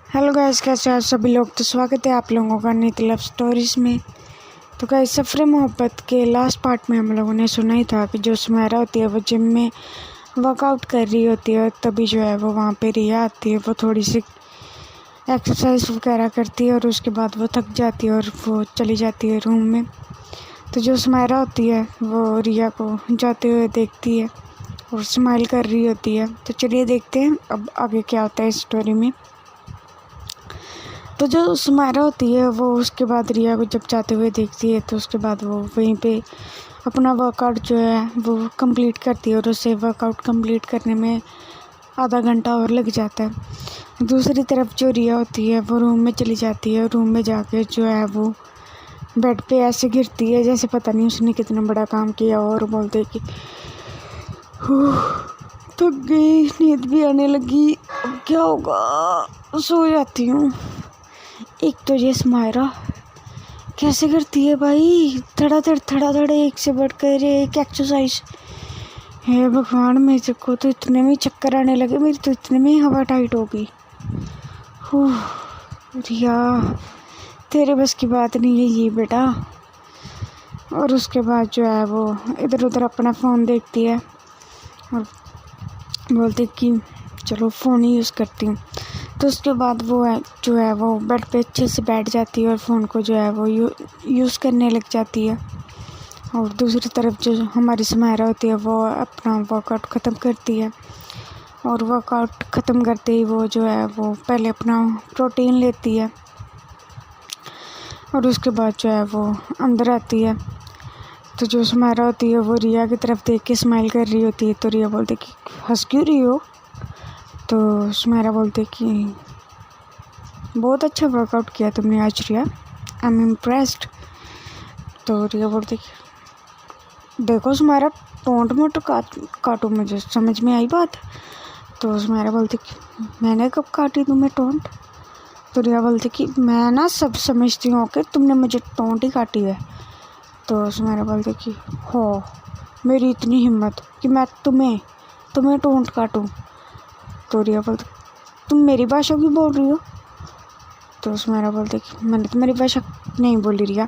Hello guys, कैसे हैं आप सभी लोग। तो स्वागत है आप लोगों का नित लव स्टोरीज में। तो गाइस, सफ़र मोहब्बत के लास्ट पार्ट में हम लोगों ने सुना ही था कि जो सुमेरा होती है वो जिम में वर्कआउट कर रही होती है, तभी जो है वो वहाँ पे रिया आती है। वो थोड़ी सी एक्सरसाइज वगैरह करती है और उसके बाद वो थक जाती है और वो चली जाती है रूम में। तो जो सुमेरा होती है वो रिया को जाते हुए देखती है और स्माइल कर रही होती है। तो चलिए देखते हैं अब आगे क्या होता है इस स्टोरी में। तो जो सुमेरा होती है वो उसके बाद रिया को जब जाते हुए देखती है तो उसके बाद वो वहीं पे अपना वर्कआउट जो है वो कंप्लीट करती है और उसे वर्कआउट कंप्लीट करने में आधा घंटा और लग जाता है। दूसरी तरफ जो रिया होती है वो रूम में चली जाती है और रूम में जाके जो है वो बेड पे ऐसे गिरती है जैसे पता नहीं उसने कितना बड़ा काम किया और बोलते कि थक गई, नींद भी आने लगी, अब क्या होगा, सो जाती हूँ। एक तो ये सुमेरा कैसे करती है भाई, धड़ाधड़ एक से बढ़कर एक एक्सरसाइज। हे भगवान, मेरे को तो इतने में चक्कर आने लगे, मेरी तो इतने में ही हवा टाइट हो गई। रिया, तेरे बस की बात नहीं है ये बेटा। और उसके बाद जो है वो इधर उधर अपना फ़ोन देखती है और बोलती कि चलो फ़ोन ही यूज़ करती हूँ। तो उसके बाद वो जो है वो बेड पे अच्छे से बैठ जाती है और फ़ोन को जो है वो यूज़ करने लग जाती है। और दूसरी तरफ जो हमारी सुमेरा होती है वो अपना वर्कआउट ख़त्म करती है और वर्कआउट ख़त्म करते ही वो जो है वो पहले अपना प्रोटीन लेती है और उसके बाद जो है वो अंदर आती है। तो जो सुमेरा होती है वो रिया की तरफ देख के स्माइल कर रही होती है। तो रिया बोलती कि हंस क्यों रही हो। तो सुमेरा बोलते कि बहुत अच्छा वर्कआउट किया तुमने आज रिया, आई एम इम्प्रेस्ड। तो रिया बोलती कि देखो सुमेरा, टोंट मोट काटो, मुझे समझ में आई बात। तो सुमेरा बोलती कि मैंने कब काटी तुम्हें टोंट। तो रिया बोलती कि मैं ना सब समझती हूँ कि तुमने मुझे टोंट ही काटी है। तो सुमेरा बोलती कि हो मेरी इतनी हिम्मत कि मैं तुम्हें टोंट काटूँ। तो रिया बोलती तुम मेरी भाषा क्यों बोल रही हो। तो सुमेरा बोलती कि मैंने तुम्हारी भाषा नहीं बोली रिया।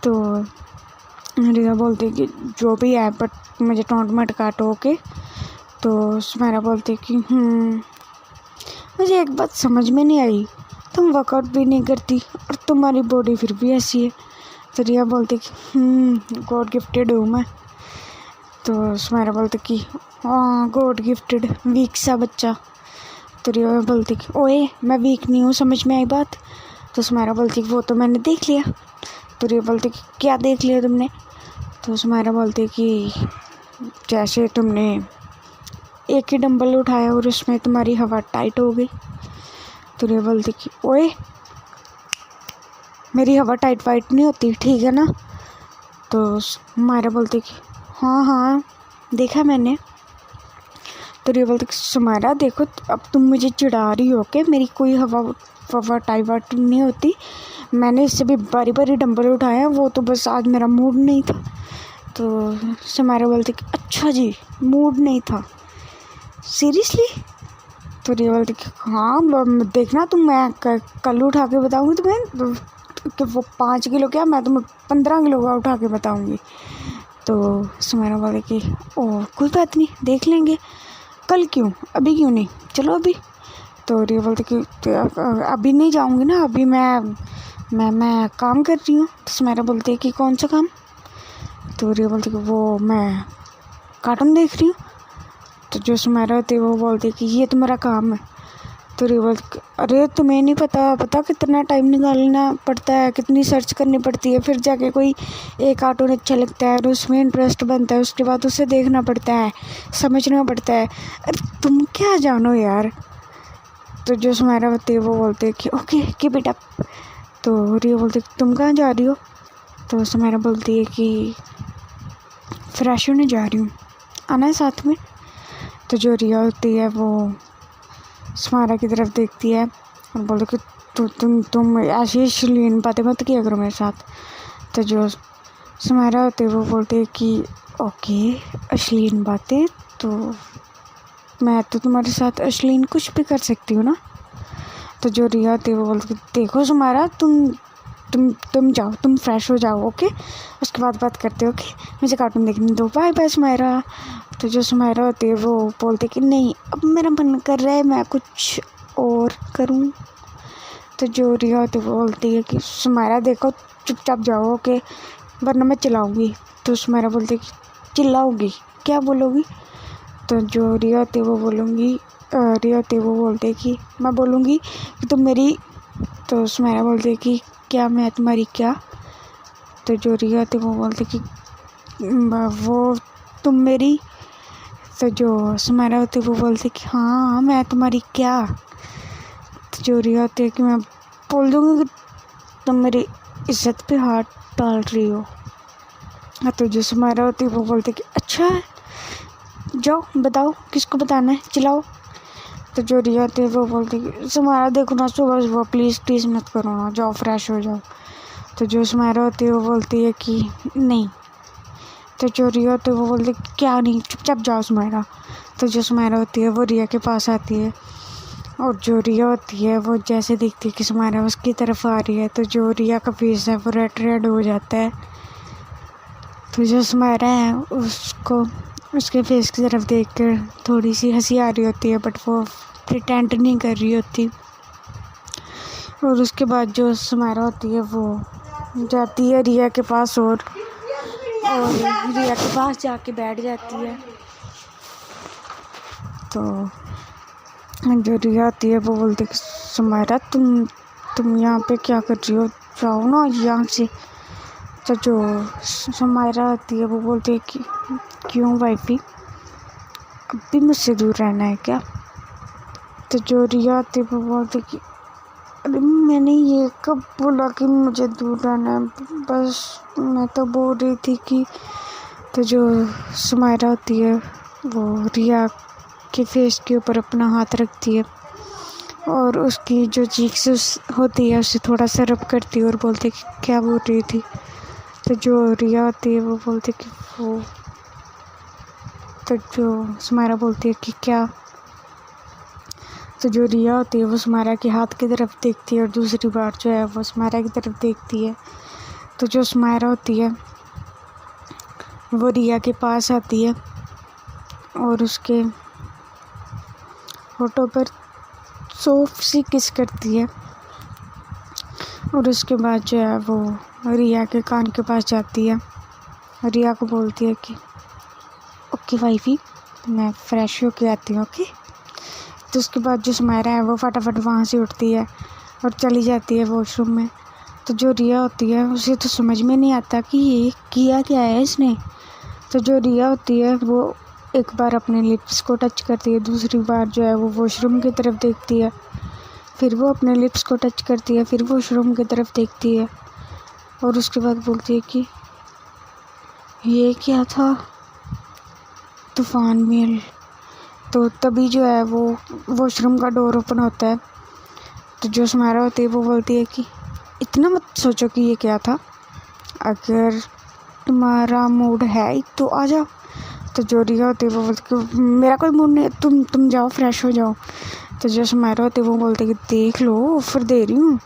तो रिया बोलती कि जो भी है बट मुझे टोंट मत काटो, ओके। तो सुमेरा बोलती कि मुझे एक बात समझ में नहीं आई, तुम वर्कआउट भी नहीं करती और तुम्हारी बॉडी फिर भी ऐसी है। तो रिया बोलती कि गॉड गिफ्टेड हूँ मैं। तो सुमेरा बोलती कि हाँ गॉड गिफ्टेड वीक सा बच्चा। तो रिया बोलती कि ओए मैं वीक नहीं हूँ, समझ में आई बात। तो सुमेरा बोलती कि वो तो मैंने देख लिया। तो रिया बोलती कि क्या देख लिया तुमने। तो सुमेरा बोलती कि जैसे तुमने एक ही डंबल उठाया और उसमें तुम्हारी हवा टाइट हो गई। तो रिया बोलती कि ओए मेरी हवा टाइट वाइट नहीं होती, ठीक है ना। तो सुमेरा बोलती कि हाँ देखा मैंने। तो रिया बोलती कि सुमेरा देखो, अब तुम मुझे चिढ़ा रही हो कि मेरी कोई हवा टाइट वाइट नहीं होती, मैंने इससे भी बारी बारी डंबल उठाया, वो तो बस आज मेरा मूड नहीं था। तो सुमेरा बोलती कि अच्छा जी, मूड नहीं था, सीरियसली। तो रिया बोलती कि हाँ देखना तुम, मैं कल उठा के बताऊँगी तुम्हें कि वो 5 किलो क्या, मैं तुम्हें 15 किलो का उठा के बताऊँगी। तो सुमेरा बोले कि ओह कोई बात नहीं, देख लेंगे, कल क्यों, अभी क्यों नहीं, चलो अभी। तो रिया बोलती कि अभी नहीं जाऊँगी ना, अभी मैं काम कर रही हूँ। तो सुमेरा बोलती है कि कौन सा काम। तो रिया बोलती कि वो मैं कार्टून देख रही हूँ। तो जो सुमेरा होती है वो बोलती है कि ये तो मेरा काम है। तो रिया बोलती अरे तुम्हें नहीं पता कितना टाइम निकालना पड़ता है, कितनी सर्च करनी पड़ती है, फिर जाके कोई एक कार्टून अच्छा लगता है और उसमें इंटरेस्ट बनता है, उसके बाद उसे देखना पड़ता है, समझना पड़ता है, अरे तुम क्या जानो यार। तो जो सुमेरा होती है वो बोलते हैं कि ओके कीप इट अप। तो रिया बोलती है तुम कहाँ जा रही हो। तो सुमेरा बोलती है कि फ्रेश होने जा रही हूँ, आना है साथ में। तो जो रिया होती है वो सुमेरा की तरफ देखती है और बोलती कि तुम ऐसी अश्लील बातें मत किया करो मेरे साथ। तो जो सुमेरा होती है वो बोलती है कि ओके अश्लील बातें, तो मैं तो तुम्हारे साथ अश्लील कुछ भी कर सकती हूँ ना। तो जो रिया होती है वो बोलती है देखो सुमाइरा तुम जाओ, तुम फ्रेश हो जाओ, ओके, उसके बाद बात करते हो, ओके, मुझे कार्टून देखने दो, बाय बाय सुमाइरा। तो जो सुमाइरा होती है वो बोलती है कि नहीं अब मेरा मन कर रहा है मैं कुछ और करूँ। तो जो रिया होती है वो बोलती है कि सुमाइरा देखो चुपचाप जाओ, ओके, वरना मैं चिल्लाऊंगी। तो सुमाइरा बोलती है कि चिल्लाओगी, क्या बोलोगी? तो जो रिया होती है वो बोलती है कि मैं बोलूँगी कि तुम मेरी। तो सुमाइरा बोलती है कि क्या मैं तुम्हारी क्या? तो जो रिया होती है वो बोलती है कि वो तुम मेरी। तो जो सुमाइरा होती है वो बोलती है कि हाँ मैं तुम्हारी क्या? तो जो रिया होती है कि मैं बोल दूँगी कि तुम मेरी इज्जत पे हाथ डाल रही हो। तो जो सुमाइरा होती है वो बोलती है कि अच्छा जाओ बताओ किसको बताना है, चिल्लाओ। तो जो रिया होती है वो बोलती है कि सुमाइरा देखो ना सुबह प्लीज़ मत करो ना, जाओ फ्रेश हो जाओ। तो जो सुमाइरा होती है वो बोलती है कि नहीं। तो जो रिया होती है वो बोलती है क्या नहीं, चुपचाप जाओ सुमाइरा। तो जो सुमाइरा होती है वो रिया के पास आती है और जो रिया होती है वो जैसे देखती है कि सुमाइरा उसकी तरफ आ रही है तो जो रिया का फेस है वो रेड हो जाता है। तो जो सुमाइरा है उसको उसके फेस की तरफ देखकर थोड़ी सी हंसी आ रही होती है, बट वो प्रिटेंड नहीं कर रही होती। और उसके बाद जो सुमाइरा होती है वो जाती है रिया के पास और रिया के पास जाके बैठ जाती है। तो जो रिया होती है वो बोलती है कि सुमाइरा तुम यहाँ पे क्या कर रही हो, जाओ ना यहाँ से। तो जो सुमाइरा होती है वो बोलती है कि क्यों वाइफी, अब भी मुझसे दूर रहना है क्या? तो जो रिया होती है वो बोलती है कि अरे मैंने ये कब बोला कि मुझे दूर रहना है, बस मैं तो बोल रही थी कि। तो जो सुमाइरा होती है वो रिया के फेस के ऊपर अपना हाथ रखती है और उसकी जो चीक्स होती है उससे थोड़ा सा रब करती है और बोलती है कि क्या बोल रही थी। तो जो रिया होती है वो बोलती है कि वो। तो जो सुमाइरा बोलती है कि क्या? तो जो रिया होती है वो सुमाइरा के हाथ की तरफ देखती है और दूसरी बार जो है वो सुमाइरा की तरफ देखती है। तो जो सुमाइरा होती है वो रिया के पास आती है और उसके होठों पर सॉफ्ट सी किस करती है और उसके बाद जो है वो रिया के कान के पास जाती है। रिया को बोलती है कि ओके वाइफी मैं फ्रेश होके आती हूँ, ओके। तो उसके बाद जो सुमाइरा है वो फटाफट वहाँ से उठती है और चली जाती है वॉशरूम में। तो जो रिया होती है उसे तो समझ में नहीं आता कि ये किया क्या है इसने। तो जो रिया होती है वो एक बार अपने लिप्स को टच करती है, दूसरी बार जो है वो वॉशरूम की तरफ देखती है, फिर वो अपने लिप्स को टच करती है, फिर वॉशरूम की तरफ देखती है और उसके बाद बोलती है कि ये क्या था, तूफ़ान मेल। तो तभी जो है वो वॉशरूम का डोर ओपन होता है। तो जो सुमाइरा होती है वो बोलती है कि इतना मत सोचो कि ये क्या था, अगर तुम्हारा मूड है तो आ जाओ। तो जो रिया होती है वो बोलती है कि मेरा कोई मूड नहीं, तुम जाओ फ्रेश हो जाओ। तो जो सुमाइरा होती है वो बोलती है कि देख लो ऑफ़र दे रही हूँ।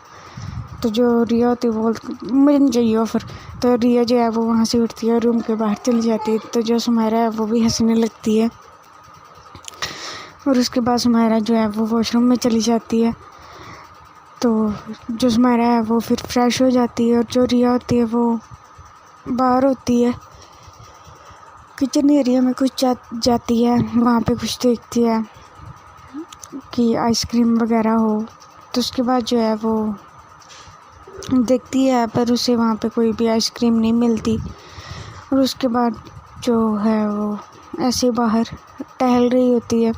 तो जो रिया होती है वो बोलती मुझे नहीं चाहिए ऑफ़र। तो रिया जो है वो वहाँ से उठती है और रूम के बाहर चली जाती है। तो जो सुमाइरा है वो भी हंसने लगती है और उसके बाद सुमाइरा जो है वो वॉशरूम में चली जाती है। तो जो सुमाइरा है वो फिर फ्रेश हो जाती है और जो रिया होती है वो बाहर होती है, किचन एरिया में कुछ जाती है, वहाँ पे कुछ देखती है कि आइसक्रीम वगैरह हो। तो उसके बाद जो है वो देखती है पर उसे वहाँ पे कोई भी आइसक्रीम नहीं मिलती और उसके बाद जो है वो ऐसे बाहर टहल रही होती है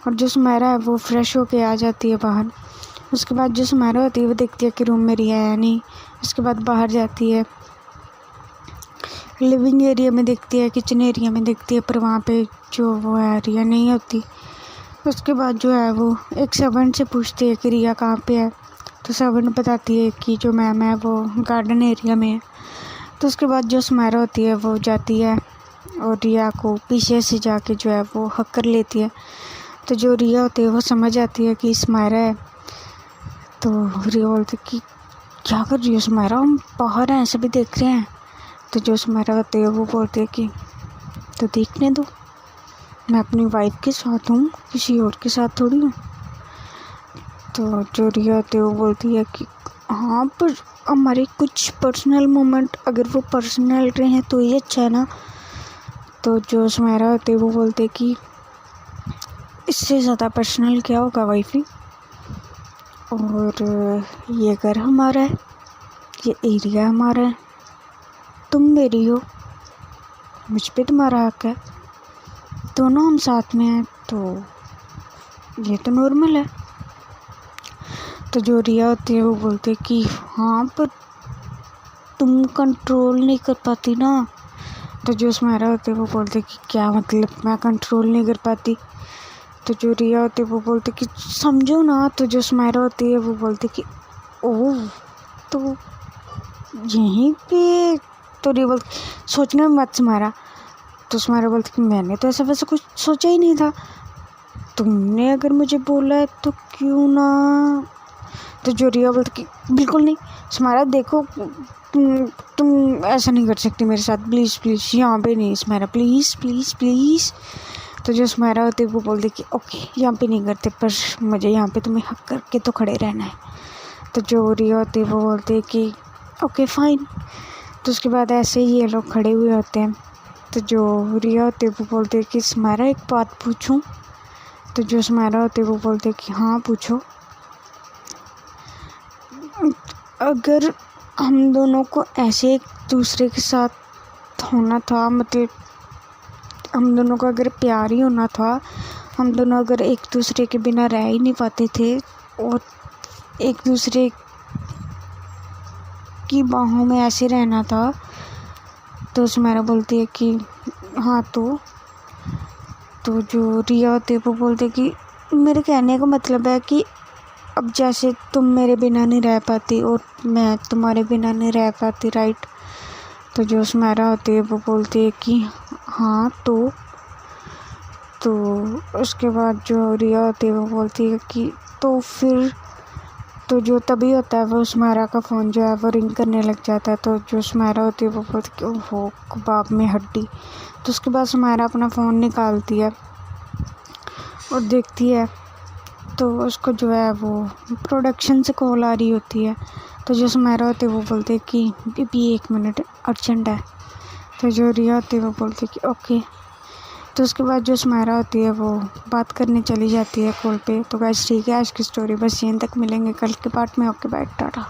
और जो सुमाइरा है वो फ्रेश होके आ जाती है बाहर। उसके बाद जो सुमाइरा होती है वो देखती है कि रूम में रिया है नहीं। उसके बाद बाहर जाती है, लिविंग एरिया में देखती है, किचन एरिया में देखती है, पर वहाँ पे जो वो है रिया नहीं होती। उसके बाद जो है वो एक सर्वेंट से पूछती है कि रिया कहाँ पे है। तो सर्वेंट बताती है कि जो मैम है वो गार्डन एरिया में है। तो उसके बाद जो सुमाइरा होती है वो जाती है और रिया को पीछे से जाके जो है वो हक कर लेती है। तो जो रिया होती है वो समझ आती है कि सुमाइरा है तो रिया बोलती कि क्या कर रही हो सुमायरा, हम बाहर हैं, सभी देख रहे हैं। तो जो सुमायरा होती है वो बोलती है कि तो देखने दो, मैं अपनी वाइफ के साथ हूँ, किसी और के साथ थोड़ी हूँ। तो जो रिया होती है वो बोलती है कि हाँ पर हमारे कुछ पर्सनल मोमेंट अगर वो पर्सनल रहे हैं तो ये अच्छा है ना। तो जो सुमायरा होती है वो बोलते हैं कि इससे ज़्यादा पर्सनल क्या होगा वाइफी, और ये घर हमारा है, ये एरिया हमारा है, तुम मेरी हो, मुझ पे तुम्हारा हक है, दोनों हम साथ में हैं, तो ये तो नॉर्मल है। तो जो रिया होती है वो बोलते हैं कि हाँ पर तुम कंट्रोल नहीं कर पाती ना। तो जो सुमायरा होती है वो बोलते कि क्या मतलब मैं कंट्रोल नहीं कर पाती। तो जो रिया होती है वो बोलते कि समझो ना। तो जो सुमायरा होती है वो बोलते कि ओह तो यहीं पे। तो रिया बोलती सोचने में मत सुमायरा। तो सुमायरा बोलती कि मैंने तो ऐसा वैसा कुछ सोचा ही नहीं था, तुमने अगर मुझे बोला है तो क्यों ना। तो जो रिया बोलती कि बिल्कुल नहीं सुमायरा, देखो तुम ऐसा नहीं कर सकती मेरे साथ, प्लीज़ प्लीज़ यहाँ पे नहीं सुमायरा, प्लीज़ प्लीज़ प्लीज़। तो जो सुमायरा होती है वो बोलती कि ओके यहाँ पे नहीं करते, पर मुझे यहाँ पे तुम्हें हक करके तो खड़े रहना है। तो जो रिया होती है वो बोलती है कि ओके फाइन। तो उसके बाद ऐसे ही ये लोग खड़े हुए होते हैं। तो जो रिया होती है वो बोलती है कि सुमायरा एक बात पूछूं। तो जो सुमायरा होती है वो बोलते हैं कि हाँ पूछो। अगर हम दोनों को ऐसे एक दूसरे के साथ होना था, मतलब हम दोनों को अगर प्यार ही होना था, हम दोनों अगर एक दूसरे के बिना रह ही नहीं पाते थे और एक दूसरे की बाहों में ऐसे रहना था, तो सुमायरा बोलती है कि हाँ तो जो रिया होती है वो बोलते कि मेरे कहने का मतलब है कि अब जैसे तुम मेरे बिना नहीं रह पाती और मैं तुम्हारे बिना नहीं रह पाती, राइट। तो जो सुमायरा होती है वो बोलती है कि हाँ तो उसके बाद जो रिया होती है वो बोलती है कि तो फिर तो जो तभी होता है वो सुमायरा का फ़ोन जो है वो रिंग करने लग जाता है। तो जो सुमायरा होती है वो बोलती है कि ओहो कबाब में हड्डी। तो उसके बाद सुमायरा अपना फ़ोन निकालती है और देखती है तो उसको जो है वो प्रोडक्शन से कॉल आ रही होती है। तो जो सुमायरा होती है वो बोलते हैं कि बीबी 1 मिनट अर्जेंट है। तो जो रिया होती है वो बोलती है कि ओके। तो उसके बाद जो सुमायरा होती है वो बात करने चली जाती है कॉल पे। तो गाइस ठीक है, आज की स्टोरी बस यहीं तक, मिलेंगे कल के पार्ट में। Okay bye Tata.